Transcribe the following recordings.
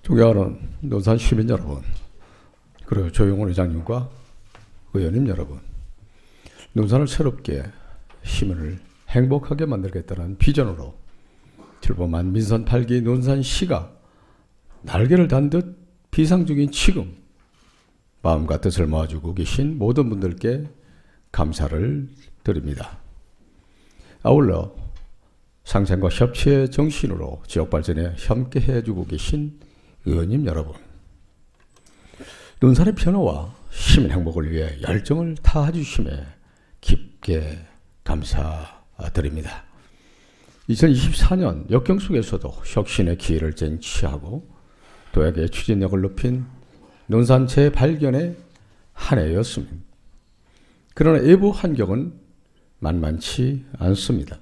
존경하는 논산 시민 여러분, 그리고 조용훈 회장님과 의원님 여러분, 논산을 새롭게 시민을 행복하게 만들겠다는 비전으로 출범한 민선 8기 논산시가 날개를 단 듯 비상중인 지금 마음과 뜻을 모아주고 계신 모든 분들께 감사를 드립니다. 아울러 상생과 협치의 정신으로 지역 발전에 함께해 주고 계신 의원님 여러분, 논산의 변화와 시민 행복을 위해 열정을 다해주심에 깊게 감사드립니다. 2024년 역경 속에서도 혁신의 기회를 쟁취하고 도약의 추진력을 높인 논산 재발견의 한 해였습니다. 그러나 외부 환경은 만만치 않습니다.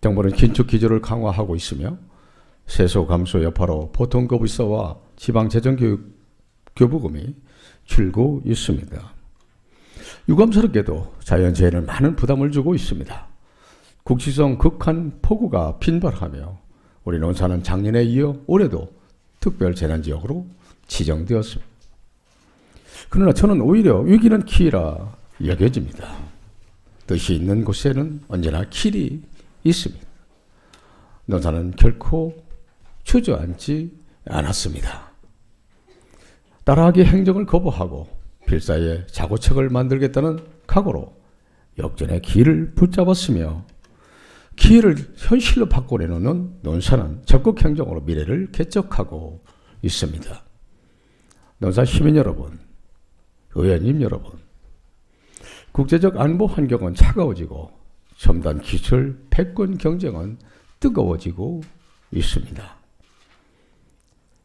정부는 긴축 기조를 강화하고 있으며 세소 감소 여파로 보통급여와 지방재정교부금이 줄고 있습니다. 유감스럽게도 자연재해는 많은 부담을 주고 있습니다. 국지성 극한 폭우가 빈발하며 우리 논산은 작년에 이어 올해도 특별재난지역으로 지정되었습니다. 그러나 저는 오히려 위기는 기회라 여겨집니다. 뜻이 있는 곳에는 언제나 길이 있습니다. 논산은 결코 주저앉지 않았습니다. 따라하기 행정을 거부하고 필사의 자구책을 만들겠다는 각오로 역전의 길을 붙잡았으며 기회를 현실로 바꿔내놓는 논산은 적극 행정으로 미래를 개척하고 있습니다. 논산 시민 여러분, 의원님 여러분, 국제적 안보 환경은 차가워지고 첨단 기술, 패권 경쟁은 뜨거워지고 있습니다.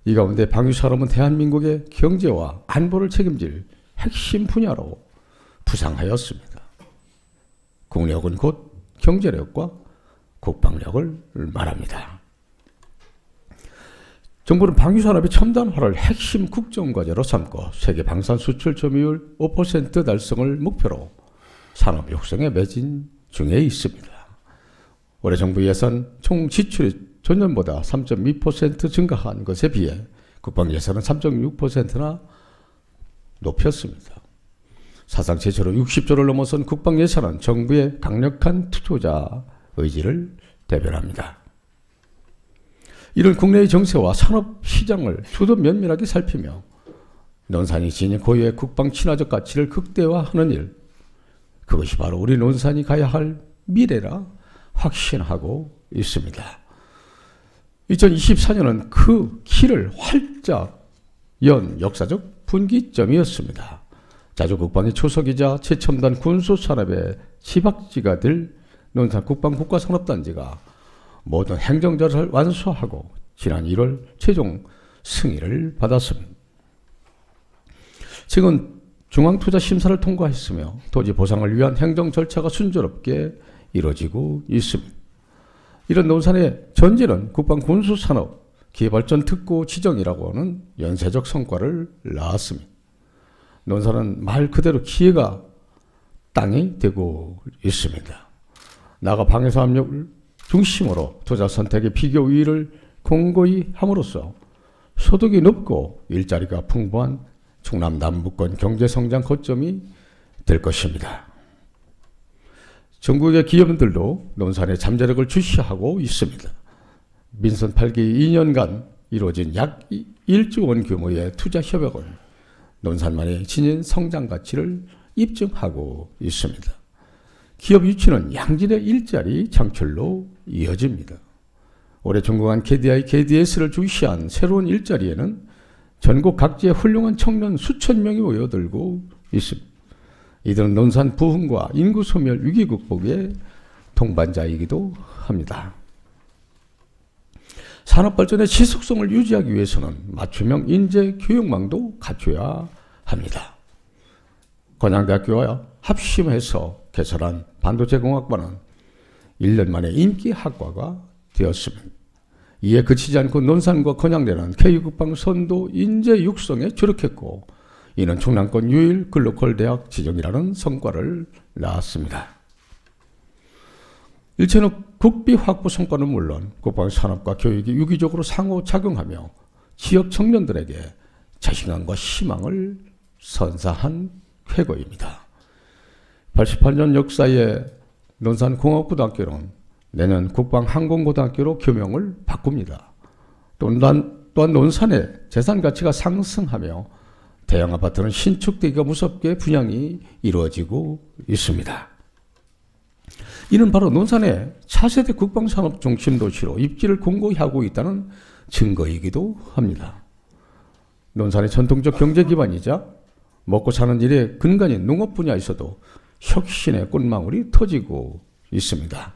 이 가운데 방위산업은 대한민국의 경제와 안보를 책임질 핵심 분야로 부상하였습니다. 국력은 곧 경제력과 국방력을 말합니다. 정부는 방위산업의 첨단화를 핵심 국정과제로 삼고 세계 방산 수출 점유율 5% 달성을 목표로 산업 육성에 매진 중에 있습니다. 올해 정부 예산 총 지출이 전년보다 3.2% 증가한 것에 비해 국방 예산은 3.6%나 높였습니다. 사상 최초로 60조를 넘어선 국방 예산은 정부의 강력한 투자 의지를 대변합니다. 이런 국내의 정세와 산업 시장을 주도 면밀하게 살피며 논산이 지닌 고유의 국방 친화적 가치를 극대화하는 일, 그것이 바로 우리 논산이 가야 할 미래라 확신하고 있습니다. 2024년은 그 길을 활짝 연 역사적 분기점이었습니다. 자주 국방의 초석이자 최첨단 군수산업의 지박지가 될 논산 국방국가산업단지가 모든 행정절차를 완수하고 지난 1월 최종 승인을 받았습니다. 지금 중앙투자심사를 통과했으며 토지 보상을 위한 행정 절차가 순조롭게 이루어지고 있습니다. 이런 논산의 전제는 국방군수산업 기회발전 특구 지정이라고 하는 연쇄적 성과를 낳았습니다. 논산은 말 그대로 기회가 땅이 되고 있습니다. 나아가 방에서 압력을 중심으로 투자 선택의 비교 우위를 공고히 함으로써 소득이 높고 일자리가 풍부한 충남 남부권 경제성장 거점이 될 것입니다. 전국의 기업들도 논산의 잠재력을 주시하고 있습니다. 민선 8기 2년간 이루어진 약 1조 원 규모의 투자 협약은 논산만의 지닌 성장 가치를 입증하고 있습니다. 기업 유치는 양질의 일자리 창출로 이어집니다. 올해 준공한 KDI, KDS를 주시한 새로운 일자리에는 전국 각지의 훌륭한 청년 수천 명이 모여들고 있습니다. 이들은 논산 부흥과 인구 소멸 위기 극복의 동반자이기도 합니다. 산업 발전의 지속성을 유지하기 위해서는 맞춤형 인재 교육망도 갖춰야 합니다. 건양대학교와 합심해서 개설한 반도체공학과는 1년 만에 인기 학과가 되었습니다. 이에 그치지 않고 논산과 건양대는 K국방 선도 인재 육성에 주력했고 이는 충남권 유일 글로컬 대학 지정이라는 성과를 낳았습니다. 일체는 국비 확보 성과는 물론 국방 산업과 교육이 유기적으로 상호작용하며 지역 청년들에게 자신감과 희망을 선사한 쾌거입니다. 88년 역사의 논산공업고등학교는 내년 국방항공고등학교로 교명을 바꿉니다. 또한 논산의 재산 가치가 상승하며 대형 아파트는 신축되기가 무섭게 분양이 이루어지고 있습니다. 이는 바로 논산의 차세대 국방산업 중심 도시로 입지를 공고히 하고 있다는 증거이기도 합니다. 논산의 전통적 경제 기반이자 먹고 사는 일의 근간인 농업 분야에서도 혁신의 꽃망울이 터지고 있습니다.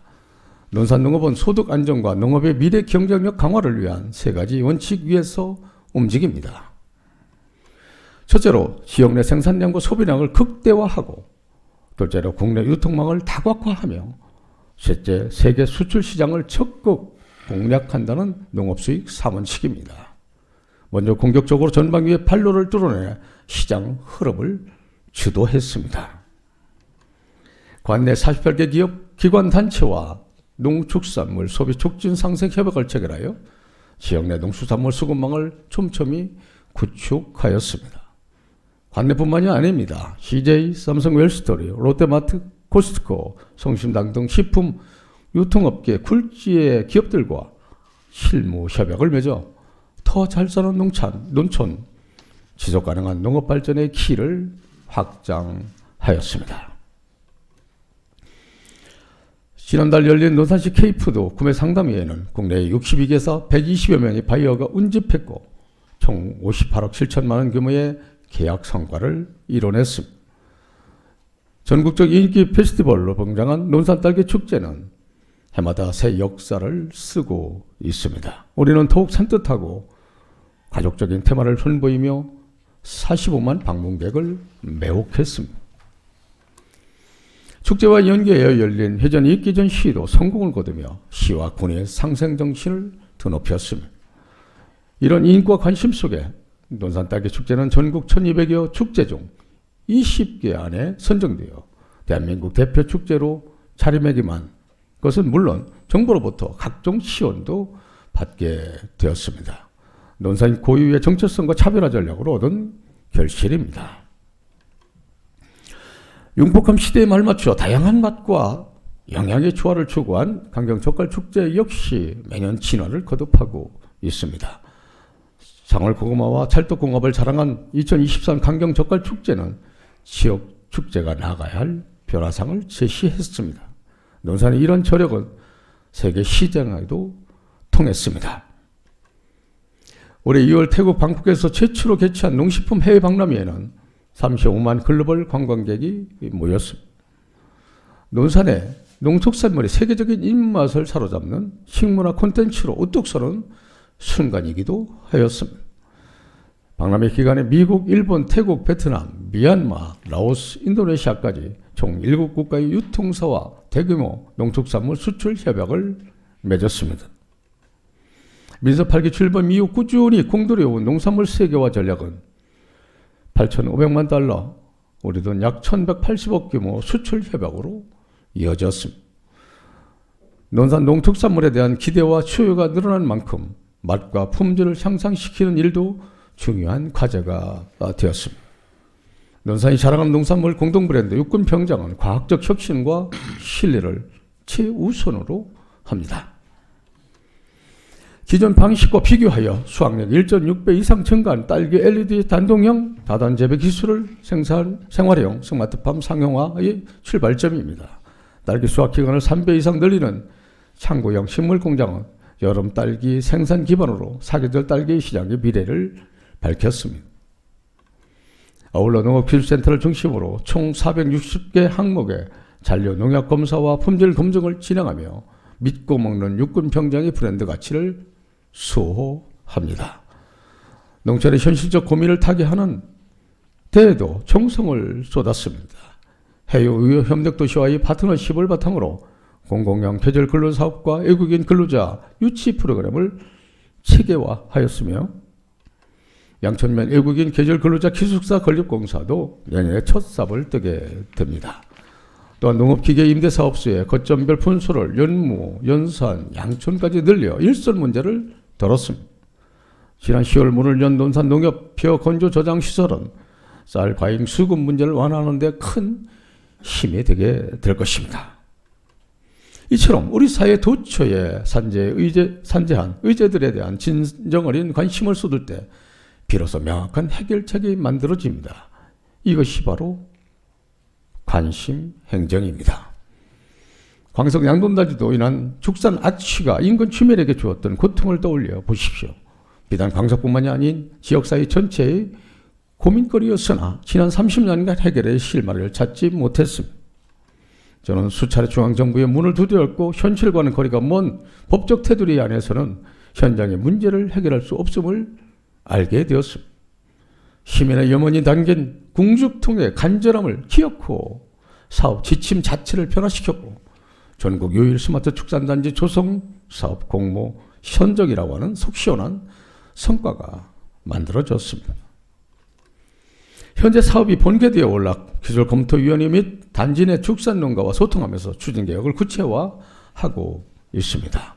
논산 농업은 소득 안정과 농업의 미래 경쟁력 강화를 위한 세 가지 원칙 위에서 움직입니다. 첫째로 지역 내 생산량과 소비량을 극대화하고, 둘째로 국내 유통망을 다각화하며, 셋째 세계 수출 시장을 적극 공략한다는 농업수익 3원칙입니다. 먼저 공격적으로 전방위의 판로를 뚫어내 시장 흐름을 주도했습니다. 관내 48개 기업, 기관, 단체와 농축산물 소비 촉진 상생 협약을 체결하여 지역 내 농수산물 수급망을 촘촘히 구축하였습니다. 관내뿐만이 아닙니다. CJ, 삼성 웰스토리, 롯데마트, 코스트코, 성심당 등 식품 유통업계 굴지의 기업들과 실무 협약을 맺어 더 잘 사는 농촌, 지속가능한 농업 발전의 키를 확장하였습니다. 지난달 열린 논산시 K푸드 구매 상담회에는 국내 62개사 120여 명의 바이어가 운집했고 총 58억 7천만 원 규모의 계약 성과를 이뤄냈습니다. 전국적 인기 페스티벌로 번장한 논산 딸기 축제는 해마다 새 역사를 쓰고 있습니다. 우리는 더욱 산뜻하고 가족적인 테마를 선보이며 45만 방문객을 매혹했습니다. 축제와 연계하여 열린 회전 인기전 시도 성공을 거두며 시와 군의 상생정신을 드높였습니다. 이런 인기와 관심 속에 논산 딸기 축제는 전국 1200여 축제 중 20개 안에 선정되어 대한민국 대표 축제로 자리매김한 것은 물론 정부로부터 각종 지원도 받게 되었습니다. 논산 고유의 정체성과 차별화 전략으로 얻은 결실입니다. 융복함 시대에 말맞춰 다양한 맛과 영양의 조화를 추구한 강경젓갈축제 역시 매년 진화를 거듭하고 있습니다. 상월고구마와 찰떡궁합을 자랑한 2023 강경젓갈축제는 지역 축제가 나가야 할 변화상을 제시했습니다. 논산의 이런 저력은 세계 시장에도 통했습니다. 올해 2월 태국 방콕에서 최초로 개최한 농식품 해외 박람회에는 35만 글로벌 관광객이 모였습니다. 논산의 농축산물의 세계적인 입맛을 사로잡는 식문화 콘텐츠로 우뚝 서는 순간이기도 하였습니다. 박람회 기간에 미국, 일본, 태국, 베트남, 미얀마, 라오스, 인도네시아까지 총 7국가의 유통사와 대규모 농축산물 수출 협약을 맺었습니다. 민서 8기 출범 이후 꾸준히 공들여온 농산물 세계화 전략은 8,500만 달러, 우리 돈 약 1,180억 규모 수출 협약으로 이어졌습니다. 논산 농특산물에 대한 기대와 수요가 늘어난 만큼 맛과 품질을 향상시키는 일도 중요한 과제가 되었습니다. 논산이 자랑하는 농산물 공동 브랜드 육군병장은 과학적 혁신과 신뢰를 최우선으로 합니다. 기존 방식과 비교하여 수확량 1.6배 이상 증가한 딸기 LED 단동형 다단 재배 기술을 생활형 스마트팜 상용화의 출발점입니다. 딸기 수확 기간을 3배 이상 늘리는 창고형 식물 공장은 여름 딸기 생산 기반으로 사계절 딸기 시장의 미래를 밝혔습니다. 아울러 농업기술센터를 중심으로 총 460개 항목의 잔류 농약 검사와 품질 검증을 진행하며 믿고 먹는 육군병장의 브랜드 가치를 수호합니다. 농촌의 현실적 고민을 타개하는 대에도 정성을 쏟았습니다. 해외 협력도시와의 파트너십을 바탕으로 공공형 계절 근로사업과 외국인 근로자 유치 프로그램을 체계화하였으며 양천면 외국인 계절 근로자 기숙사 건립공사도 내년에 첫 삽을 뜨게 됩니다. 또한 농업기계 임대사업소의 거점별 분수를 연무, 연산, 양천까지 늘려 일선 문제를 덜었습니다. 지난 10월 문을 연 논산 농협 벼 건조 저장 시설은 쌀 과잉 수급 문제를 완화하는 데 큰 힘이 되게 될 것입니다. 이처럼 우리 사회 도처에 산재한 의제들에 대한 진정 어린 관심을 쏟을 때 비로소 명확한 해결책이 만들어집니다. 이것이 바로 관심 행정입니다. 광석 양돈다지도 인한 축산 악취가 인근 주민에게 주었던 고통을 떠올려 보십시오. 비단 광석뿐만이 아닌 지역사회 전체의 고민거리였으나 지난 30년간 해결의 실마리를 찾지 못했습니다. 저는 수차례 중앙정부의 문을 두드렸고 현실과는 거리가 먼 법적 테두리 안에서는 현장의 문제를 해결할 수 없음을 알게 되었습니다. 시민의 염원이 담긴 궁죽통의 간절함을 기억하고 사업 지침 자체를 변화시켰고 전국 유일 스마트 축산단지 조성 사업 공모 현적이라고 하는 속 시원한 성과가 만들어졌습니다. 현재 사업이 본계되어 올락 기술검토위원회 및 단지 내 축산농가와 소통하면서 추진계획을 구체화하고 있습니다.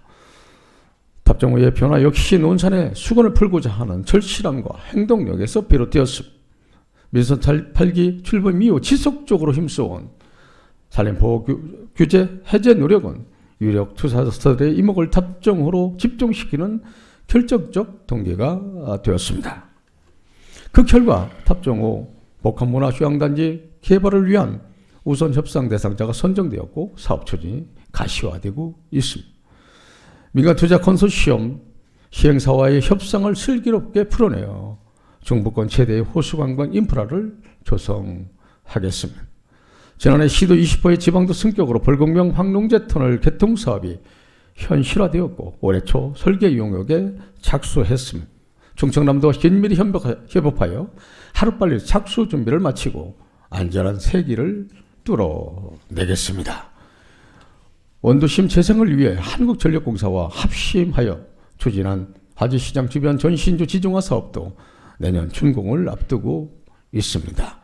탑정호의 변화 역시 논산의 수건을 풀고자 하는 절실함과 행동력에서 비롯되었습니다. 민선 8기 출범 이후 지속적으로 힘써온 산림보호 규제 해제 노력은 유력 투자자들의 이목을 탑정호로 집중시키는 결정적 동기가 되었습니다. 그 결과 탑정호 복합문화휴양단지 개발을 위한 우선 협상 대상자가 선정되었고 사업 추진이 가시화되고 있습니다. 민간 투자 컨소시엄 시행사와의 협상을 슬기롭게 풀어내어 중부권 최대의 호수관광 인프라를 조성하겠습니다. 지난해 시도 20호의 지방도 승격으로 벌곡명 황농제 터널 개통 사업이 현실화되었고 올해 초 설계 용역에 착수했습니다. 충청남도와 긴밀히 협업하여 하루빨리 착수 준비를 마치고 안전한 세기를 뚫어내겠습니다. 원도심 재생을 위해 한국전력공사와 합심하여 추진한 화지시장 주변 전신주 지중화 사업도 내년 준공을 앞두고 있습니다.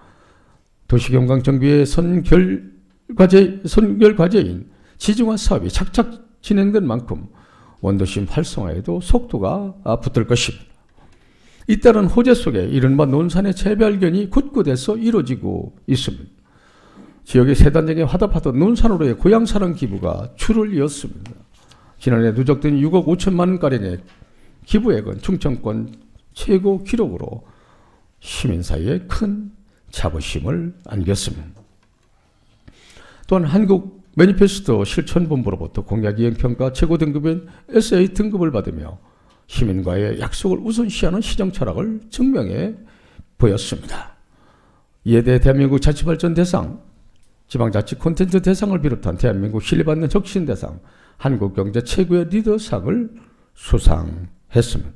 도시경관 정비의 선결 과제인 지중화 사업이 착착 진행된 만큼 원도심 활성화에도 속도가 붙을 것입니다. 잇따른 호재 속에 이른바 논산의 재발견이 곳곳에서 이루어지고 있습니다. 지역의 세단장에 화답하던 논산으로의 고향사랑 기부가 줄을 이었습니다. 지난해 누적된 6억 5천만 원가량의 기부액은 충청권 최고 기록으로 시민 사이에 큰 자부심을 안겼습니다. 또한 한국 매니페스토 실천본부로부터 공약이행평가 최고 등급인 SA 등급을 받으며 시민과의 약속을 우선시하는 시정 철학을 증명해 보였습니다. 이에 대해 대한민국 자치발전 대상, 지방자치 콘텐츠 대상을 비롯한 대한민국 신뢰받는 혁신 대상, 한국경제 최고의 리더상을 수상했습니다.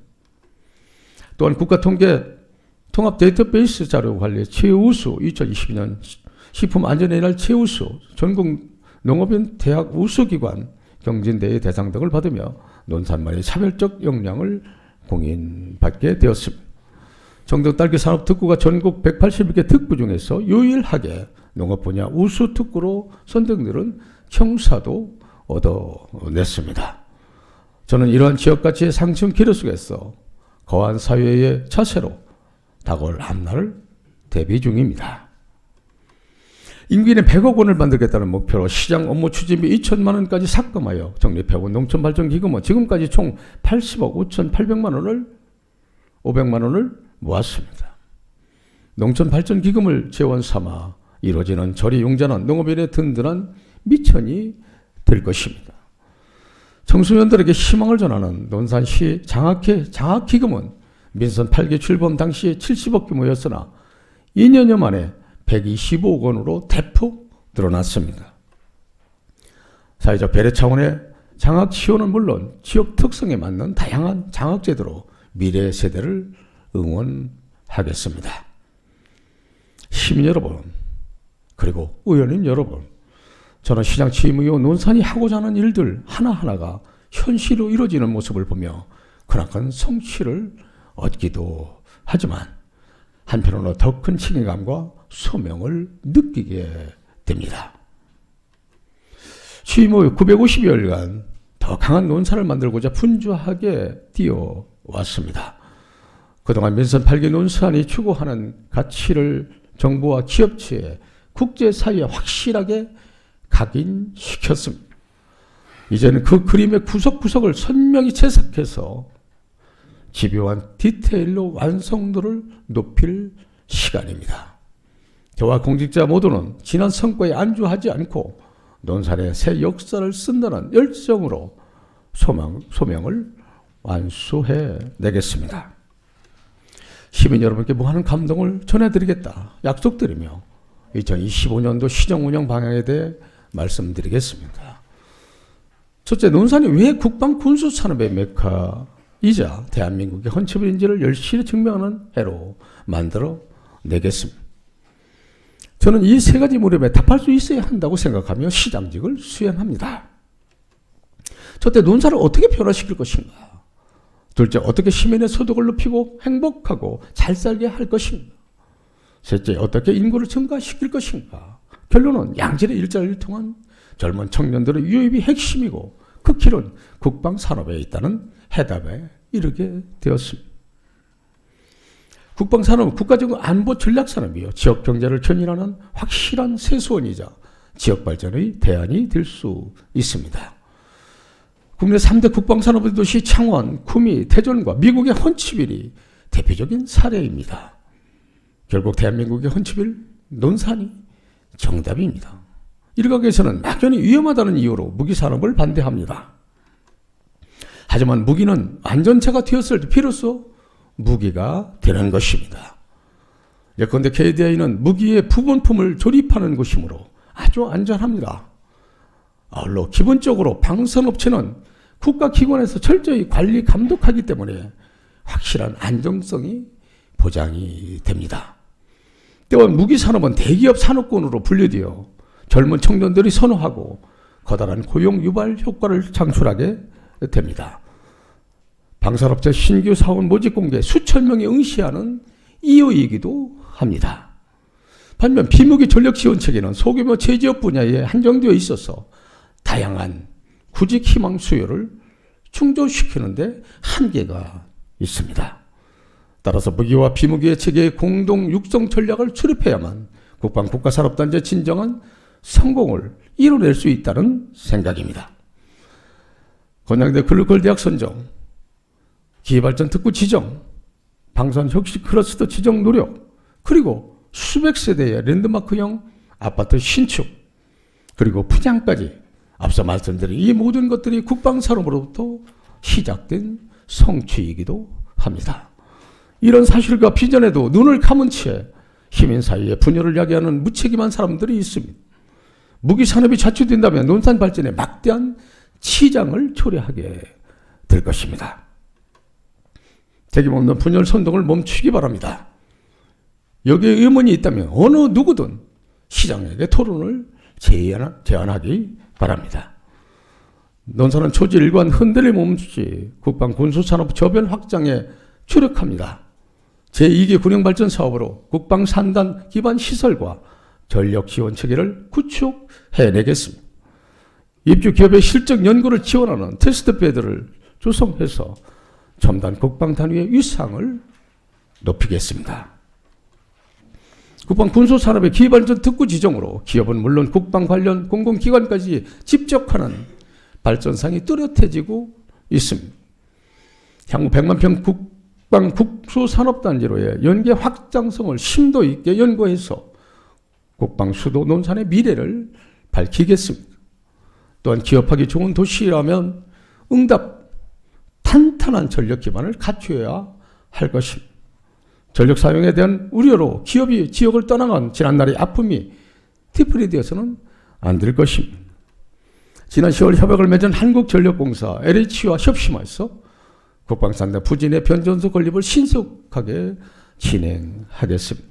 또한 국가통계 통합 데이터베이스 자료 관리 최우수 2022년 식품안전의 최우수 전국 농업인 대학 우수기관 경진대회 대상 등을 받으며 논산만의 차별적 역량을 공인받게 되었습니다. 정덕딸기 산업특구가 전국 181개 특구 중에서 유일하게 농업 분야 우수 특구로 선정되는 청사도 얻어냈습니다. 저는 이러한 지역가치의 상승 기류 속에서 거한 사회의 차세로 다가올 앞날을 대비 중입니다. 임기내 100억 원을 만들겠다는 목표로 시장 업무 추진비 2천만 원까지 삭감하여 적립해온 농촌발전기금은 지금까지 총 80억 5,800만 원을 500만 원을 모았습니다. 농촌발전기금을 재원 삼아 이루어지는 저리 융자는 농업인의 든든한 미천이 될 것입니다. 청소년들에게 희망을 전하는 논산시 장학기금은 민선 8기 출범 당시 70억 규모였으나 2년여 만에 125억 원으로 대폭 늘어났습니다. 사회적 배려 차원의 장학 지원은 물론 지역 특성에 맞는 다양한 장학 제도로 미래 세대를 응원하겠습니다. 시민 여러분, 그리고 의원님 여러분, 저는 시장 취임 이후 논산이 하고자 하는 일들 하나하나가 현실로 이루어지는 모습을 보며 그나큰 성취를 얻기도 하지만 한편으로 더 큰 책임감과 소명을 느끼게 됩니다. 취임 후 950여일간 더 강한 논산을 만들고자 분주하게 뛰어왔습니다. 그동안 민선 8기 논산이 추구하는 가치를 정부와 기업체에 국제사회에 확실하게 각인시켰습니다. 이제는 그 그림의 구석구석을 선명히 채석해서 집요한 디테일로 완성도를 높일 시간입니다. 저와 공직자 모두는 지난 성과에 안주하지 않고 논산의 새 역사를 쓴다는 열정으로 소명을 완수해 내겠습니다. 시민 여러분께 무한한 감동을 전해드리겠다 약속드리며 2025년도 시정운영 방향에 대해 말씀드리겠습니다. 첫째, 논산이 왜 국방군수산업의 메카이자 대한민국의 헌치부인지를 열심히 증명하는 해로 만들어 내겠습니다. 저는 이 세 가지 무렵에 답할 수 있어야 한다고 생각하며 시장직을 수행합니다. 첫째, 논산을 어떻게 변화시킬 것인가? 둘째, 어떻게 시민의 소득을 높이고 행복하고 잘 살게 할 것인가? 셋째, 어떻게 인구를 증가시킬 것인가? 결론은 양질의 일자리를 통한 젊은 청년들의 유입이 핵심이고 그 길은 국방산업에 있다는 해답에 이르게 되었습니다. 국방산업은 국가적 안보 전략산업이요, 지역경제를 견인하는 확실한 세수원이자 지역발전의 대안이 될 수 있습니다. 국내 3대 국방산업 도시 창원, 구미, 대전과 미국의 헌치빌이 대표적인 사례입니다. 결국 대한민국의 헌치빌 논산이 정답입니다. 일각에서는 막연히 위험하다는 이유로 무기산업을 반대합니다. 하지만 무기는 안전체가 되었을 때 비로소 무기가 되는 것입니다. 예컨대 KDI는 무기의 부분품을 조립하는 곳이므로 아주 안전합니다. 아울러 기본적으로 방산업체는 국가기관에서 철저히 관리 감독하기 때문에 확실한 안정성이 보장이 됩니다. 또한 무기산업은 대기업 산업군으로 분류되어 젊은 청년들이 선호하고 커다란 고용 유발 효과를 창출하게 됩니다. 방산업체 신규 사원 모집 공개 수천 명이 응시하는 이유이기도 합니다. 반면 비무기 전력 지원 체계는 소규모 제지업 분야에 한정되어 있어서 다양한 구직 희망 수요를 충족시키는 데 한계가 있습니다. 따라서 무기와 비무기의 체계의 공동 육성 전략을 수립해야만 국방 국가산업단지의 진정한 성공을 이뤄낼 수 있다는 생각입니다. 건양대 글로컬대학 선정, 기회발전 특구 지정, 방산혁신 클러스터 지정 노력, 그리고 수백 세대의 랜드마크형 아파트 신축, 그리고 분양까지 앞서 말씀드린 이 모든 것들이 국방산업으로부터 시작된 성취이기도 합니다. 이런 사실과 비전에도 눈을 감은 채 시민 사이에 분열을 야기하는 무책임한 사람들이 있습니다. 무기산업이 자초된다면 논산 발전에 막대한 치장을 초래하게 될 것입니다. 책임없는 분열 선동을 멈추기 바랍니다. 여기에 의문이 있다면 어느 누구든 시장에게 토론을 제안하기 바랍니다. 논산은 초지 일관 흔들림 없이 국방 군수산업 저변 확장에 주력합니다. 제2기 군용발전 사업으로 국방 산단 기반 시설과 전력 지원 체계를 구축해내겠습니다. 입주 기업의 실적 연구를 지원하는 테스트 베드를 조성해서 첨단 국방 단위의 위상을 높이겠습니다. 국방 군수산업의 기발전 특구 지정으로 기업은 물론 국방 관련 공공기관까지 집적하는 발전상이 뚜렷해지고 있습니다. 향후 100만 평 국방 국수산업단지로의 연계 확장성을 심도 있게 연구해서 국방 수도 논산의 미래를 밝히겠습니다. 또한 기업하기 좋은 도시라면 응답 탄탄한 전력 기반을 갖추어야 할 것입니다. 전력 사용에 대한 우려로 기업이 지역을 떠나간 지난날의 아픔이 되풀이되어서는 안 될 것입니다. 지난 10월 협약을 맺은 한국전력공사 LH와 협심해서 국방산업 부진의 변전소 건립을 신속하게 진행하겠습니다.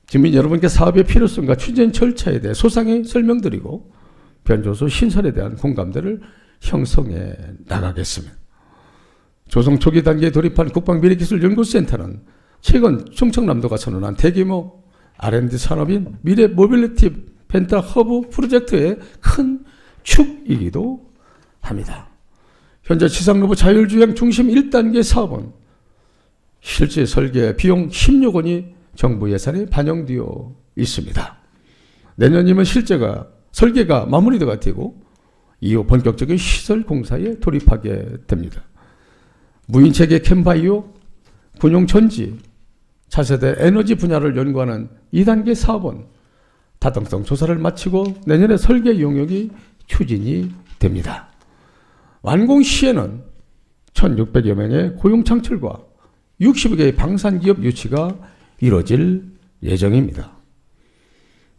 주민 여러분께 사업의 필요성과 추진 절차에 대해 소상히 설명드리고 변전소 신설에 대한 공감대를 형성해 나가겠습니다. 조성 초기 단계에 돌입한 국방미래기술연구센터는 최근 충청남도가 선언한 대규모 R&D 산업인 미래 모빌리티 벤터 허브 프로젝트의 큰 축이기도 합니다. 현재 지상로봇 자율주행 중심 1단계 사업은 실제 설계 비용 16억 원이 정부 예산에 반영되어 있습니다. 내년이면 설계가 마무리가 되고 이후 본격적인 시설 공사에 돌입하게 됩니다. 무인체계 캠바이오, 군용 전지, 차세대 에너지 분야를 연구하는 2단계 사업은 타당성 조사를 마치고 내년에 설계 용역이 추진이 됩니다. 완공 시에는 1,600여 명의 고용 창출과 60여 개의 방산기업 유치가 이뤄질 예정입니다.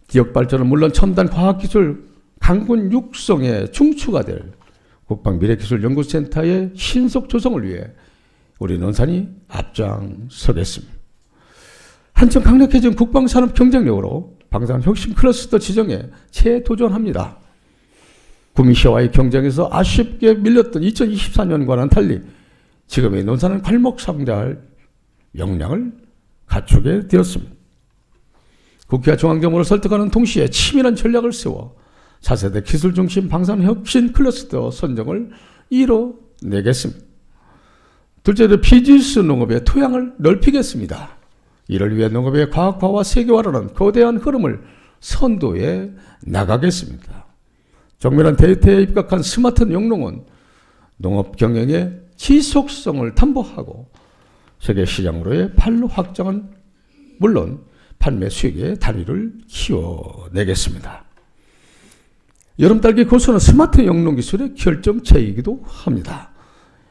지역 발전은 물론 첨단 과학기술 강군 육성에 중추가 될 국방미래기술연구센터의 신속 조성을 위해 우리 논산이 앞장서겠습니다. 한층 강력해진 국방산업 경쟁력으로 방산혁신 클러스터 지정에 재도전합니다. 구미시와의 경쟁에서 아쉽게 밀렸던 2024년과는 달리 지금의 논산은 괄목상대할 역량을 갖추게 되었습니다. 국회와 중앙정부를 설득하는 동시에 치밀한 전략을 세워 차세대 기술중심 방산혁신 클러스터 선정을 이뤄내겠습니다. 둘째로 비즈니스 농업의 토양을 넓히겠습니다. 이를 위해 농업의 과학화와 세계화라는 거대한 흐름을 선도해 나가겠습니다. 정밀한 데이터에 입각한 스마트 영농은 농업 경영의 지속성을 담보하고 세계 시장으로의 판로 확장은 물론 판매 수익의 단위를 키워내겠습니다. 여름딸기 고수는 스마트 영농 기술의 결정체이기도 합니다.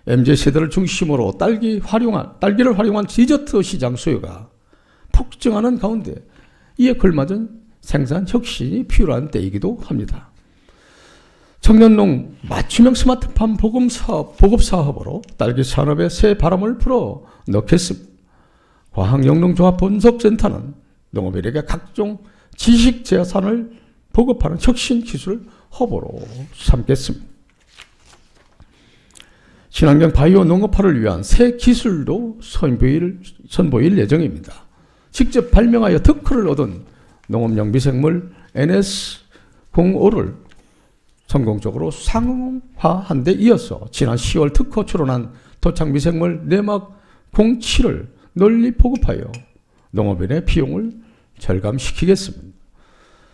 MZ세대를 중심으로 딸기를 활용한 디저트 시장 수요가 폭증하는 가운데 이에 걸맞은 생산 혁신이 필요한 때이기도 합니다. 청년농 맞춤형 스마트팜 보급사업으로 딸기 산업에 새 바람을 불어 넣겠습니다. 과학영농종합분석센터는 농업인에게 각종 지식 재산을 보급하는 혁신 기술 허브로 삼겠습니다. 친환경 바이오 농업화를 위한 새 기술도 선보일 예정입니다. 직접 발명하여 특허를 얻은 농업용 미생물 NS05를 성공적으로 상용화한 데 이어서 지난 10월 특허 출원한 토착 미생물 내막 07을 널리 보급하여 농업인의 비용을 절감시키겠습니다.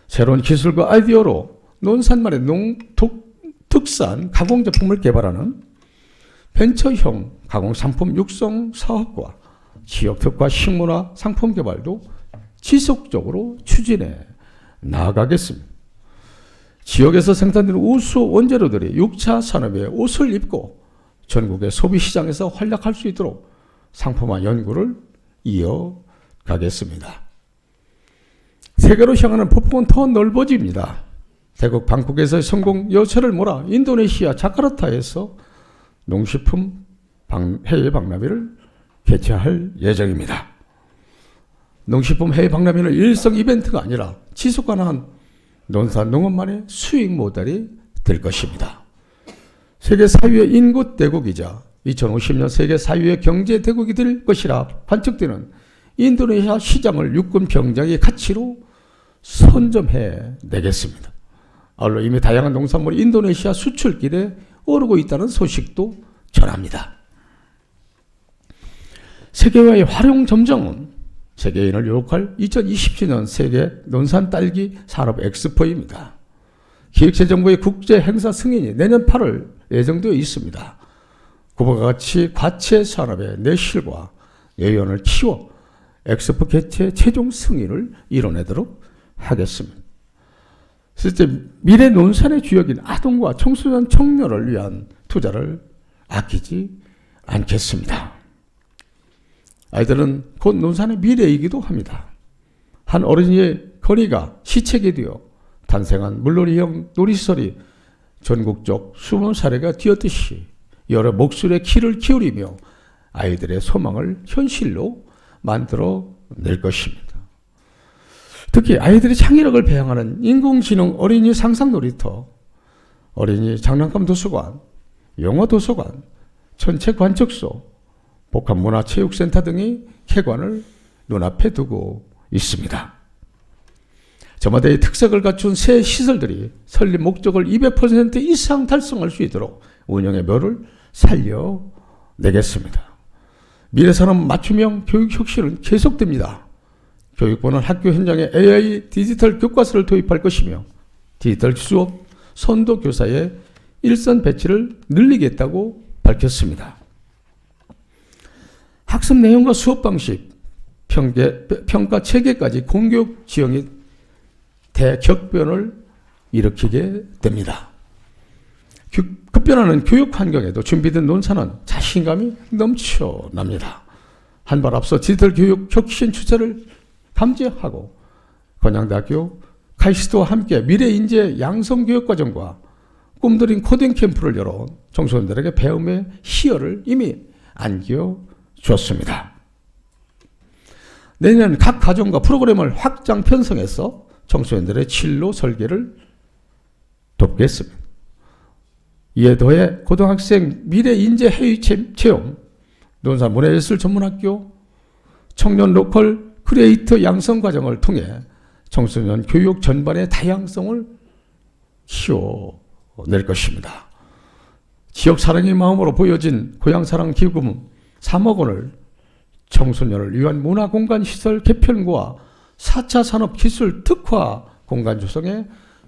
새로운 기술과 아이디어로 논산만의 특산 가공제품을 개발하는 벤처형 가공상품 육성 사업과 지역특화 식문화 상품 개발도 지속적으로 추진해 나아가겠습니다. 지역에서 생산되는 우수 원재료들이 6차 산업에 옷을 입고 전국의 소비시장에서 활약할 수 있도록 상품화 연구를 이어가겠습니다. 세계로 향하는 폭풍은 더 넓어집니다. 태국 방콕에서의 성공 여체를 몰아 인도네시아 자카르타에서 농식품 해외 박람회를 개최할 예정입니다. 농식품 해외 박람회는 일성 이벤트가 아니라 지속 가능한 논산 농업만의 수익 모델이 될 것입니다. 세계 4위의 인구 대국이자 2050년 세계 4위의 경제 대국이 될 것이라 관측되는 인도네시아 시장을 육군 병장의 가치로 선점해 내겠습니다. 아울러 이미 다양한 농산물이 인도네시아 수출길에 오르고 있다는 소식도 전합니다. 세계화의 활용 점정은 세계인을 유혹할 2027년 세계 논산 딸기 산업 엑스포입니다. 기획재정부의 국제 행사 승인이 내년 8월 예정되어 있습니다. 구보가 같이 과체 산업의 내실과 예언을 키워 엑스포 개최 최종 승인을 이뤄내도록 하겠습니다. 실제 미래 논산의 주역인 아동과 청소년 청년을 위한 투자를 아끼지 않겠습니다. 아이들은 곧 논산의 미래이기도 합니다. 한 어린이의 건의가 시책이 되어 탄생한 물놀이형 놀이시설이 전국적 수많은 사례가 되었듯이 여러 목소리의 키를 기울이며 아이들의 소망을 현실로 만들어낼 것입니다. 특히 아이들의 창의력을 배양하는 인공지능 어린이 상상놀이터, 어린이 장난감 도서관, 영어 도서관, 천체 관측소, 복합문화체육센터 등의 쾌관을 눈앞에 두고 있습니다. 저마다의 특색을 갖춘 새 시설들이 설립 목적을 200% 이상 달성할 수 있도록 운영의 묘를 살려내겠습니다. 미래산업 맞춤형 교육 혁신은 계속됩니다. 교육부는 학교 현장에 AI 디지털 교과서를 도입할 것이며 디지털 수업 선도 교사의 일선 배치를 늘리겠다고 밝혔습니다. 학습 내용과 수업 방식, 평가 체계까지 공교육 지형이 대격변을 일으키게 됩니다. 급변하는 교육 환경에도 준비된 논사는 자신감이 넘쳐납니다. 한 발 앞서 디지털 교육 혁신 추세를 감지하고 건양대학교 카이스트와 함께 미래인재 양성교육과정과 꿈들인 코딩 캠프를 열어 청소년들에게 배움의 희열을 이미 안겨주었습니다. 내년 각 과정과 프로그램을 확장 편성해서 청소년들의 진로 설계를 돕겠습니다. 이에 더해 고등학생 미래인재 해외 채용, 논산 문화예술 전문학교 청년 로컬 크리에이터 양성 과정을 통해 청소년 교육 전반의 다양성을 키워낼 것입니다. 지역 사랑의 마음으로 보여진 고향사랑 기금 3억 원을 청소년을 위한 문화공간 시설 개편과 4차 산업기술 특화 공간 조성에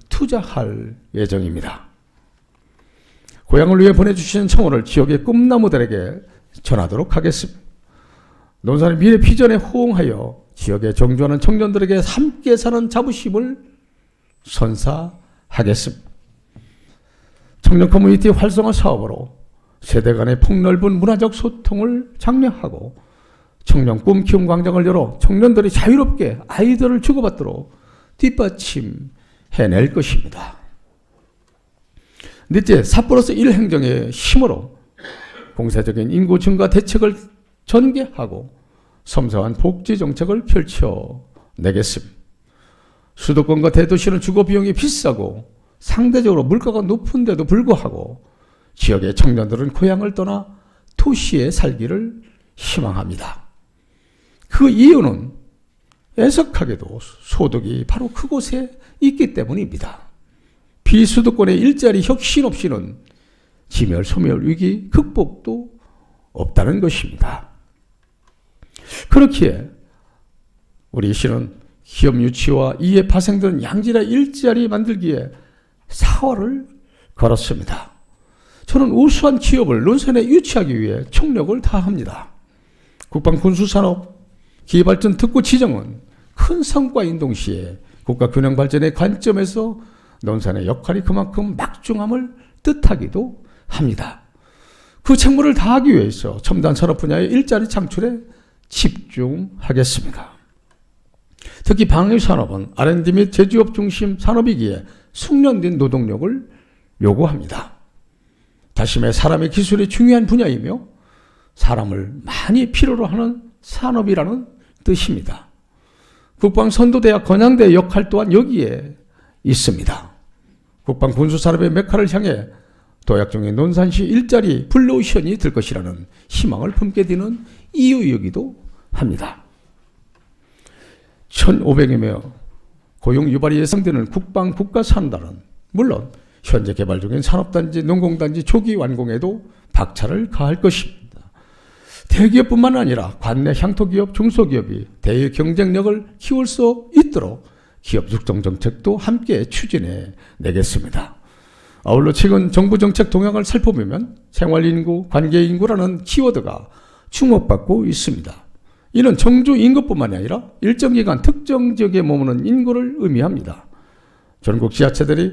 투자할 예정입니다. 고향을 위해 보내주신 청원을 지역의 꿈나무들에게 전하도록 하겠습니다. 논산의 미래 비전에 호응하여 지역에 정주하는 청년들에게 함께 사는 자부심을 선사하겠습니다. 청년 커뮤니티 활성화 사업으로 세대 간의 폭넓은 문화적 소통을 장려하고 청년 꿈 키움 광장을 열어 청년들이 자유롭게 아이디어를 주고받도록 뒷받침해낼 것입니다. 넷째, 4+1 행정의 힘으로 공세적인 인구 증가 대책을 전개하고 섬세한 복지 정책을 펼쳐내겠습니다. 수도권과 대도시는 주거 비용이 비싸고 상대적으로 물가가 높은데도 불구하고 지역의 청년들은 고향을 떠나 도시에 살기를 희망합니다. 그 이유는 애석하게도 소득이 바로 그곳에 있기 때문입니다. 비수도권의 일자리 혁신 없이는 지멸, 소멸 위기 극복도 없다는 것입니다. 그렇기에 우리 시는 기업 유치와 이에 파생되는 양질의 일자리 만들기에 사활을 걸었습니다. 저는 우수한 기업을 논산에 유치하기 위해 총력을 다합니다. 국방군수산업 기회발전 특구 지정은 큰 성과인 동시에 국가 균형 발전의 관점에서 논산의 역할이 그만큼 막중함을 뜻하기도 합니다. 그 책무를 다하기 위해서 첨단 산업 분야의 일자리 창출에 집중하겠습니다. 특히 방위산업은 R&D 및 제조업 중심 산업이기에 숙련된 노동력을 요구합니다. 다시마 사람의 기술이 중요한 분야이며 사람을 많이 필요로 하는 산업이라는 뜻입니다. 국방선도대학 건양대의 역할 또한 여기에 있습니다. 국방군수산업의 메카를 향해 도약 중에 논산시 일자리 블루오션이 될 것이라는 희망을 품게 되는 이유이기도 합니다. 1,500여명 고용 유발이 예상되는 국방 국가산단은 물론 현재 개발 중인 산업단지, 농공단지 초기 완공에도 박차를 가할 것입니다. 대기업뿐만 아니라 관내 향토기업, 중소기업이 대의 경쟁력을 키울 수 있도록 기업 육성 정책도 함께 추진해 내겠습니다. 아울러 최근 정부 정책 동향을 살펴보면 생활인구, 관계인구라는 키워드가 주목받고 있습니다. 이는 정주 인구뿐만 아니라 일정 기간 특정 지역에 머무는 인구를 의미합니다. 전국 지자체들이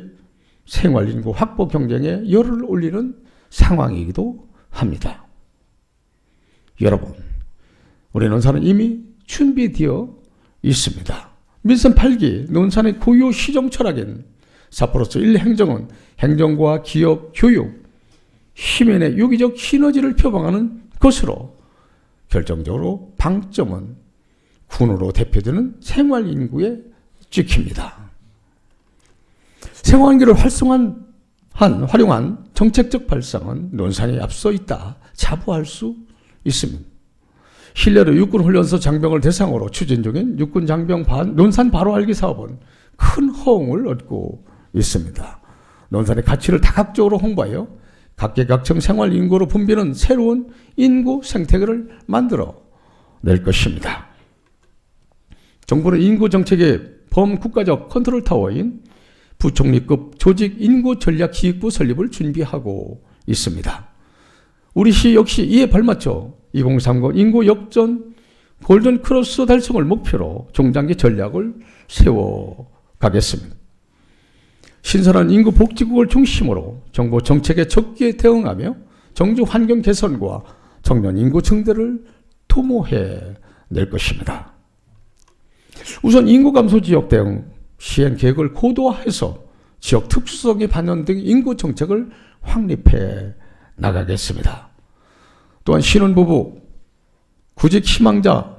생활인구 확보 경쟁에 열을 올리는 상황이기도 합니다. 여러분, 우리 논산은 이미 준비되어 있습니다. 민선 8기 논산의 고유 시정 철학인 4+1 행정은 행정과 기업, 교육, 힘의 유기적 시너지를 표방하는 것으로 결정적으로 방점은 군으로 대표되는 생활인구에 찍힙니다. 생활인구를 활용한 정책적 발상은 논산이 앞서 있다 자부할 수 있습니다. 실내로 육군훈련소 장병을 대상으로 추진 중인 육군장병 논산 바로 알기 사업은 큰 호응을 얻고 있습니다. 논산의 가치를 다각적으로 홍보하여 각계각층 생활 인구로 붐비는 새로운 인구 생태계를 만들어 낼 것입니다. 정부는 인구 정책의 범국가적 컨트롤 타워인 부총리급 조직 인구전략기획부 설립을 준비하고 있습니다. 우리 시 역시 이에 발맞춰 2030 인구 역전 골든 크로스 달성을 목표로 중장기 전략을 세워가겠습니다. 신선한 인구 복지국을 중심으로 정부 정책에 적기에 대응하며 정주 환경 개선과 청년 인구 증대를 도모해 낼 것입니다. 우선 인구 감소 지역 대응 시행 계획을 고도화해서 지역 특수성이 반영된 인구 정책을 확립해 나가겠습니다. 또한 신혼부부, 구직 희망자,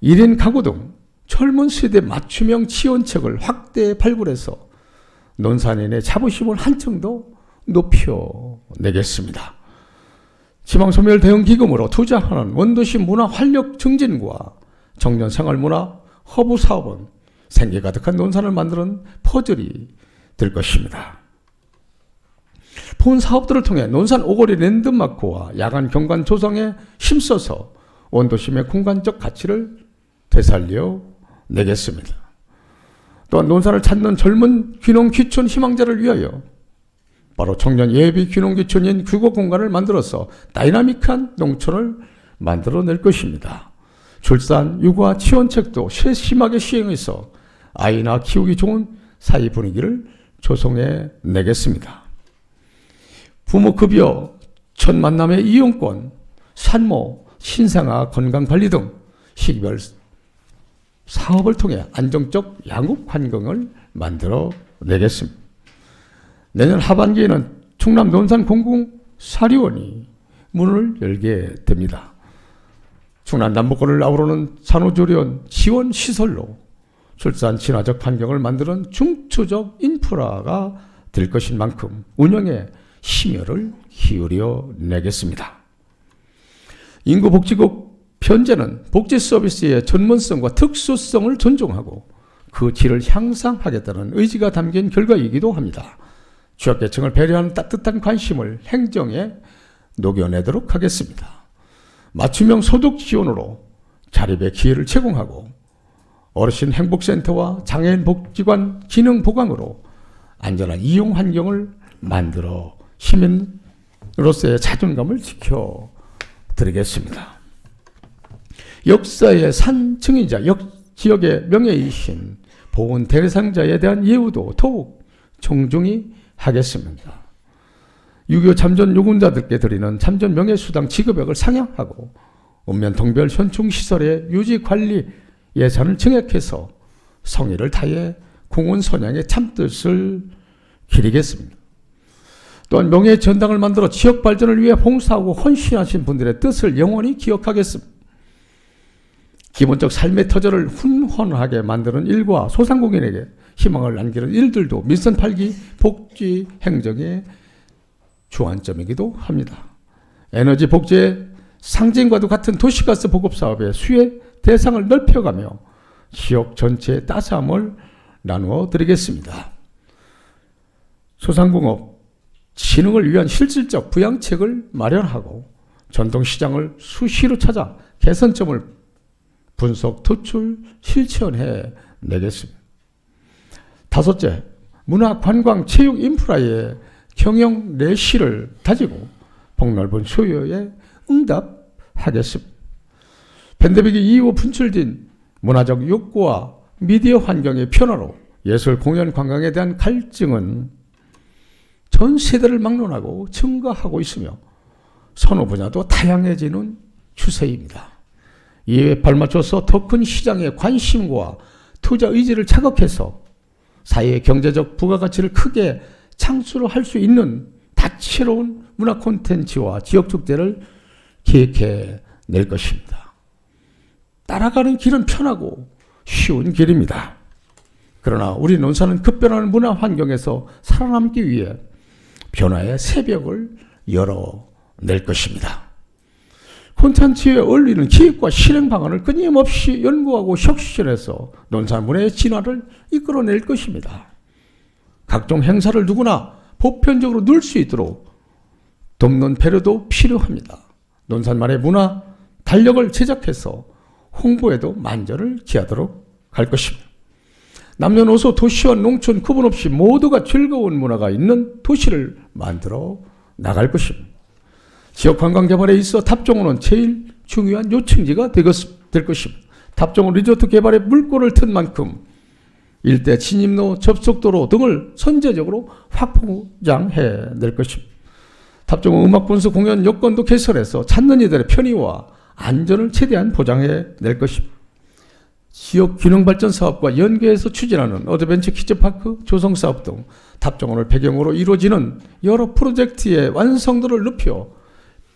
1인 가구 등 젊은 세대 맞춤형 지원책을 확대 발굴해서 논산인의 자부심을 한층 더 높여내겠습니다. 지방소멸 대응기금으로 투자하는 원도시 문화 활력 증진과 청년 생활문화 허브 사업은 생기 가득한 논산을 만드는 퍼즐이 될 것입니다. 본 사업들을 통해 논산 오거리 랜드마크와 야간 경관 조성에 힘써서 원도심의 공간적 가치를 되살려 내겠습니다. 또한 논산을 찾는 젊은 귀농귀촌 희망자를 위하여 바로 청년 예비 귀농귀촌인 규고 공간을 만들어서 다이나믹한 농촌을 만들어낼 것입니다. 출산, 육아, 지원책도 세심하게 시행해서 아이나 키우기 좋은 사회 분위기를 조성해 내겠습니다. 부모급여, 첫 만남의 이용권, 산모, 신생아 건강관리 등 시기별 사업을 통해 안정적 양육 환경을 만들어 내겠습니다. 내년 하반기에는 충남 논산 공공사리원이 문을 열게 됩니다. 충남 남북권을 아우르는 산후조리원 지원시설로 출산 친화적 환경을 만드는 중추적 인프라가 될 것인 만큼 운영에 심혈을 기울여 내겠습니다. 인구복지국 현재는 복지 서비스의 전문성과 특수성을 존중하고 그 질을 향상하겠다는 의지가 담긴 결과이기도 합니다. 취약계층을 배려하는 따뜻한 관심을 행정에 녹여내도록 하겠습니다. 맞춤형 소득 지원으로 자립의 기회를 제공하고 어르신 행복센터와 장애인 복지관 기능 보강으로 안전한 이용 환경을 만들어 시민으로서의 자존감을 지켜드리겠습니다. 역사의 산 증인자, 지역의 명예이신 보훈 대상자에 대한 예우도 더욱 정중히 하겠습니다. 6.25 참전 유군자들께 드리는 참전 명예수당 지급액을 상향하고 읍면 동별 현충시설의 유지관리 예산을 증액해서 성의를 다해 공원 선양에 참뜻을 기리겠습니다. 또한 명예전당을 만들어 지역 발전을 위해 봉사하고 헌신하신 분들의 뜻을 영원히 기억하겠습니다. 기본적 삶의 터전을 훈훈하게 만드는 일과 소상공인에게 희망을 안기는 일들도 민선 8기 복지 행정의 주안점이기도 합니다. 에너지 복지의 상징과도 같은 도시가스 보급 사업의 수혜 대상을 넓혀가며 지역 전체의 따스함을 나누어 드리겠습니다. 소상공업 진흥을 위한 실질적 부양책을 마련하고 전통시장을 수시로 찾아 개선점을 분석, 도출, 실천해 내겠습니다. 다섯째, 문화, 관광, 체육 인프라의 경영 내실을 다지고 폭넓은 수요에 응답하겠습니다. 팬데믹이 이후 분출된 문화적 욕구와 미디어 환경의 변화로 예술, 공연, 관광에 대한 갈증은 전 세대를 막론하고 증가하고 있으며 선호 분야도 다양해지는 추세입니다. 이에 발맞춰서 더 큰 시장의 관심과 투자 의지를 자극해서 사회의 경제적 부가가치를 크게 창출할 수 있는 다채로운 문화 콘텐츠와 지역 축제를 기획해 낼 것입니다. 따라가는 길은 편하고 쉬운 길입니다. 그러나 우리 논산은 급변하는 문화 환경에서 살아남기 위해 변화의 새벽을 열어낼 것입니다. 콘텐츠에 어울리는 기획과 실행 방안을 끊임없이 연구하고 혁신해서 논산 문화의 진화를 이끌어낼 것입니다. 각종 행사를 누구나 보편적으로 누릴 수 있도록 돕는 배려도 필요합니다. 논산만의 문화, 달력을 제작해서 홍보에도 만전을 기하도록 할 것입니다. 남녀노소 도시와 농촌 구분 없이 모두가 즐거운 문화가 있는 도시를 만들어 나갈 것입니다. 지역 관광 개발에 있어 탑정호는 제일 중요한 요청지가 될 것입니다. 탑정호 리조트 개발에 물꼬를 튼 만큼 일대 진입로, 접속도로 등을 선제적으로 확보장해 낼 것입니다. 탑정호 음악분수 공연 여건도 개설해서 찾는 이들의 편의와 안전을 최대한 보장해 낼 것입니다. 지역 균형발전 사업과 연계해서 추진하는 어드벤처 키즈파크 조성 사업 등 탑정호를 배경으로 이루어지는 여러 프로젝트의 완성도를 높여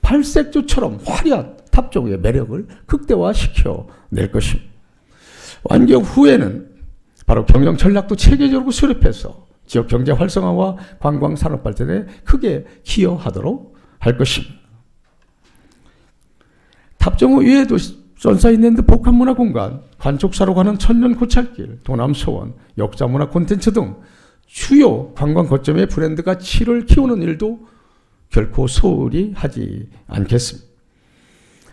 팔색조처럼 화려한 탑정호의 매력을 극대화시켜 낼 것입니다. 완경 후에는 바로 경영 전략도 체계적으로 수립해서 지역 경제 활성화와 관광 산업 발전에 크게 기여하도록 할 것입니다. 탑정호 위에도 선사인랜드 복합문화공간, 관촉사로 가는 천년 고찰길, 도남서원, 역사문화 콘텐츠 등 주요 관광 거점의 브랜드 가치를 키우는 일도 결코 소홀히 하지 않겠습니다.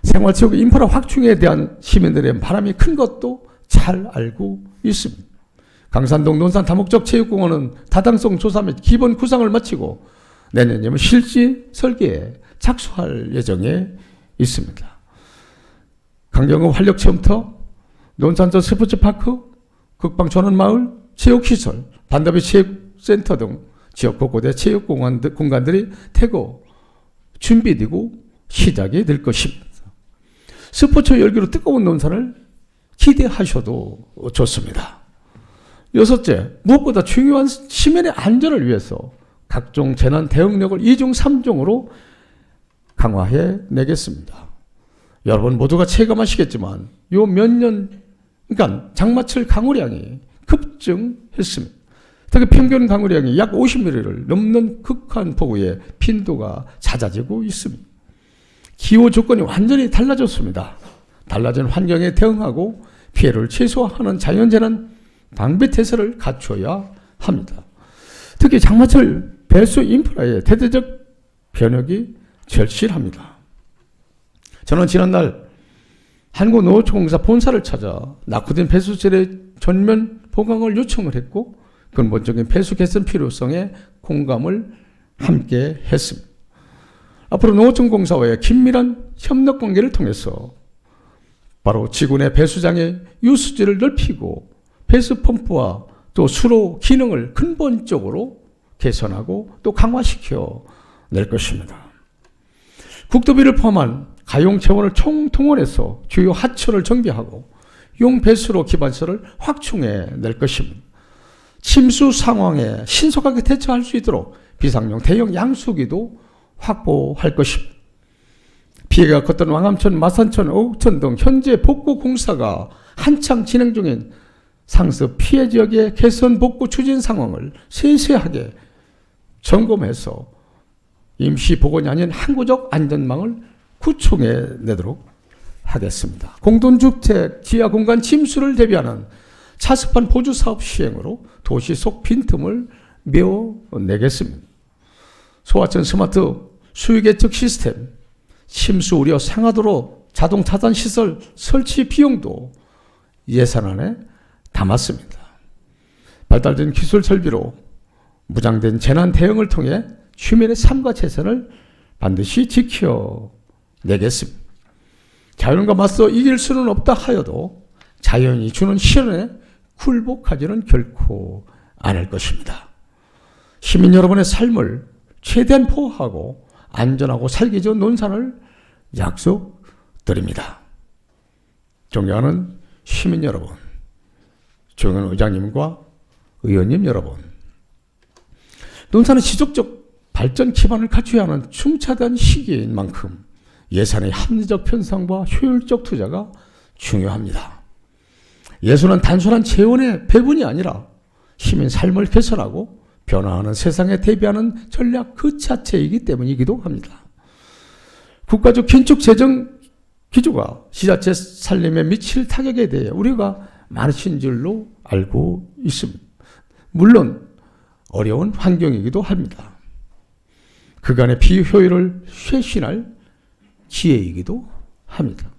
생활체육 인프라 확충에 대한 시민들의 바람이 큰 것도 잘 알고 있습니다. 강산동 논산 다목적 체육공원은 타당성 조사 및 기본 구상을 마치고 내년이면 실지 설계에 착수할 예정에 있습니다. 강경읍 활력체험터, 논산전 스포츠파크, 극방전원마을, 체육시설, 반다비 체육센터 등 지역 곳곳의 체육공간들이 태고 준비되고 시작이 될 것입니다. 스포츠 열기로 뜨거운 논산을 기대하셔도 좋습니다. 여섯째, 무엇보다 중요한 시민의 안전을 위해서 각종 재난 대응력을 2중 3중으로 강화해 내겠습니다. 여러분 모두가 체감하시겠지만 요 몇 년간 장마철 강우량이 급증했습니다. 특히 평균 강우량이 약 50mm를 넘는 극한 폭우의 빈도가 잦아지고 있습니다. 기후 조건이 완전히 달라졌습니다. 달라진 환경에 대응하고 피해를 최소화하는 자연재난 방비태세를 갖춰야 합니다. 특히 장마철 배수 인프라의 대대적 변혁이 절실합니다. 저는 지난날 한국농어촌공사 본사를 찾아 낙후된 배수질의 전면 보강을 요청을 했고 근본적인 배수 개선 필요성에 공감을 함께 했습니다. 앞으로 농어촌공사와의 긴밀한 협력 관계를 통해서 바로 지구 내 배수장의 유수지를 넓히고 배수 펌프와 또 수로 기능을 근본적으로 개선하고 또 강화시켜 낼 것입니다. 국도비를 포함한 가용 재원을 총동원해서 주요 하천을 정비하고 용배수로 기반서를 확충해 낼 것입니다. 침수 상황에 신속하게 대처할 수 있도록 비상용 대형 양수기도 확보할 것입니다. 피해가 컸던 왕암천, 마산천, 어곡천 등 현재 복구 공사가 한창 진행 중인 상습 피해 지역의 개선 복구 추진 상황을 세세하게 점검해서 임시 복원이 아닌 항구적 안전망을 구축해 내도록 하겠습니다. 공동주택 지하 공간 침수를 대비하는 차습한 보조 사업 시행으로 도시 속 빈틈을 메워내겠습니다. 소하천 스마트 수위 계측 시스템, 침수 우려 상하도로 자동 차단 시설 설치 비용도 예산안에 담았습니다. 발달된 기술 설비로 무장된 재난 대응을 통해 시민의 삶과 재산을 반드시 지켜내겠습니다. 자연과 맞서 이길 수는 없다 하여도 자연이 주는 시련에 굴복하지는 결코 않을 것입니다. 시민 여러분의 삶을 최대한 보호하고 안전하고 살기 좋은 논산을 약속드립니다. 존경하는 시민 여러분, 조영현 의장님과 의원님 여러분, 논산은 지속적 발전 기반을 갖춰야 하는 중차대한 시기인 만큼 예산의 합리적 편성과 효율적 투자가 중요합니다. 예산은 단순한 재원의 배분이 아니라 시민 삶을 개선하고 변화하는 세상에 대비하는 전략 그 자체이기 때문이기도 합니다. 국가적 긴축 재정 기조가 지자체 살림에 미칠 타격에 대해 우려가 많으신 줄로 알고 있습니다. 물론 어려운 환경이기도 합니다. 그간의 비효율을 쇄신할 기회이기도 합니다.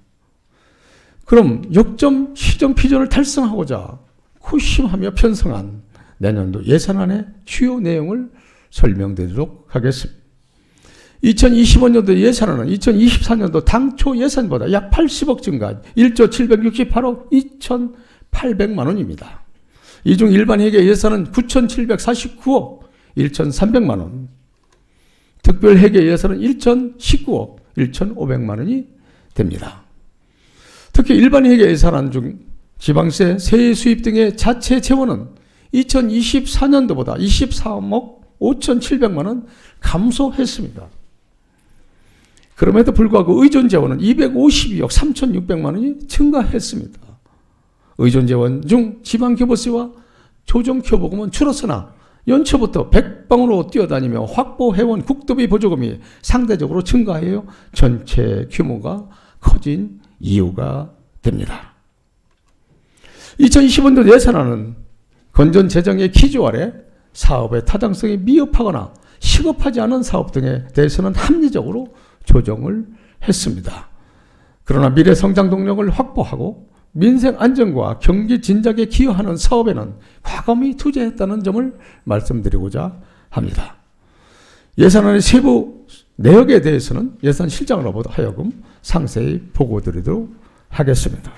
그럼 역점 시정 비전을 달성하고자 고심하며 편성한 내년도 예산안의 주요 내용을 설명드리도록 하겠습니다. 2025년도 예산안은 2024년도 당초 예산보다 약 80억 증가 1조 768억 2,800만 원입니다. 이 중 일반 회계 예산은 9,749억 1,300만 원, 특별 회계 예산은 1,019억 1,500만 원이 됩니다. 특히 일반 회계 예산안 중 지방세, 세액 수입 등의 자체 재원은 2024년도보다 23억 5,700만 원 감소했습니다. 그럼에도 불구하고 의존 재원은 252억 3,600만 원이 증가했습니다. 의존 재원 중 지방교부세와 조정교부금은 줄었으나 연초부터 백방으로 뛰어다니며 확보해온 국도비 보조금이 상대적으로 증가하여 전체 규모가 커진 이유가 됩니다. 2025년도 예산안은 건전재정의 기조 아래 사업의 타당성이 미흡하거나 시급하지 않은 사업 등에 대해서는 합리적으로 조정을 했습니다. 그러나 미래 성장 동력을 확보하고 민생 안정과 경기 진작에 기여하는 사업에는 과감히 투자했다는 점을 말씀드리고자 합니다. 예산안의 세부 내역에 대해서는 예산실장으로부터 하여금 상세히 보고드리도록 하겠습니다.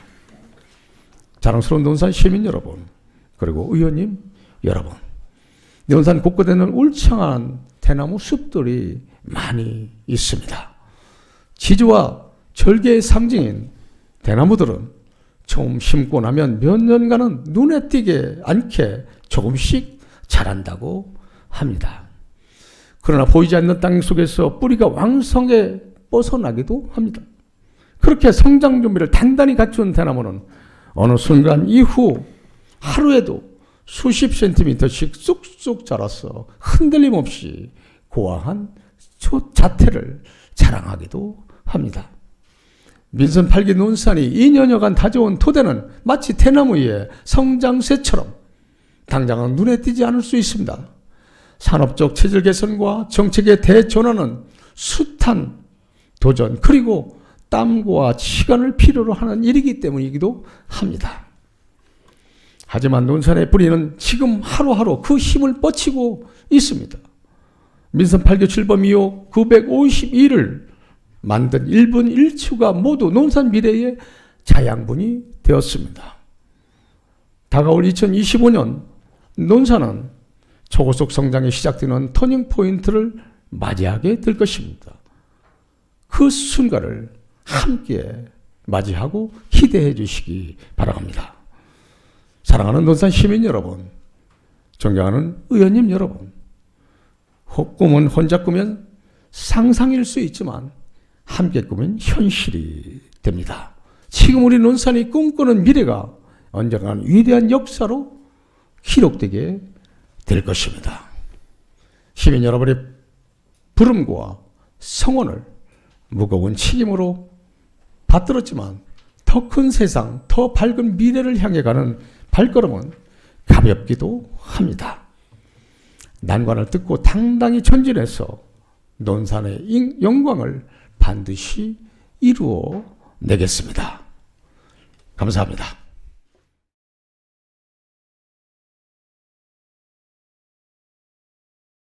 자랑스러운 논산 시민 여러분, 그리고 의원님 여러분, 논산 곳곳에는 울창한 대나무 숲들이 많이 있습니다. 지주와 절개의 상징인 대나무들은 처음 심고 나면 몇 년간은 눈에 띄게 않게 조금씩 자란다고 합니다. 그러나 보이지 않는 땅 속에서 뿌리가 왕성하게 뻗어나기도 합니다. 그렇게 성장 준비를 단단히 갖춘 대나무는 어느 순간 이후 하루에도 수십 센티미터씩 쑥쑥 자라서 흔들림 없이 고와한 자태를 자랑하기도 합니다. 민선 8기 논산이 2년여간 다져온 토대는 마치 대나무 위의 성장세처럼 당장은 눈에 띄지 않을 수 있습니다. 산업적 체질 개선과 정책의 대전환은 숱한 도전 그리고 땀과 시간을 필요로 하는 일이기 때문이기도 합니다. 하지만 논산의 뿌리는 지금 하루하루 그 힘을 뻗치고 있습니다. 민선 8교 7범 2호 952를 만든 1분 1초가 모두 논산 미래의 자양분이 되었습니다. 다가올 2025년 논산은 초고속 성장이 시작되는 터닝포인트를 맞이하게 될 것입니다. 그 순간을 함께 맞이하고 기대해 주시기 바랍니다. 사랑하는 논산 시민 여러분, 존경하는 의원님 여러분, 꿈은 혼자 꾸면 상상일 수 있지만 함께 꾸면 현실이 됩니다. 지금 우리 논산이 꿈꾸는 미래가 언젠가는 위대한 역사로 기록되게 될 것입니다. 시민 여러분의 부름과 성원을 무거운 책임으로 받들었지만 더 큰 세상, 더 밝은 미래를 향해 가는 발걸음은 가볍기도 합니다. 난관을 뜯고 당당히 전진해서 논산의 영광을 반드시 이루어 내겠습니다. 감사합니다.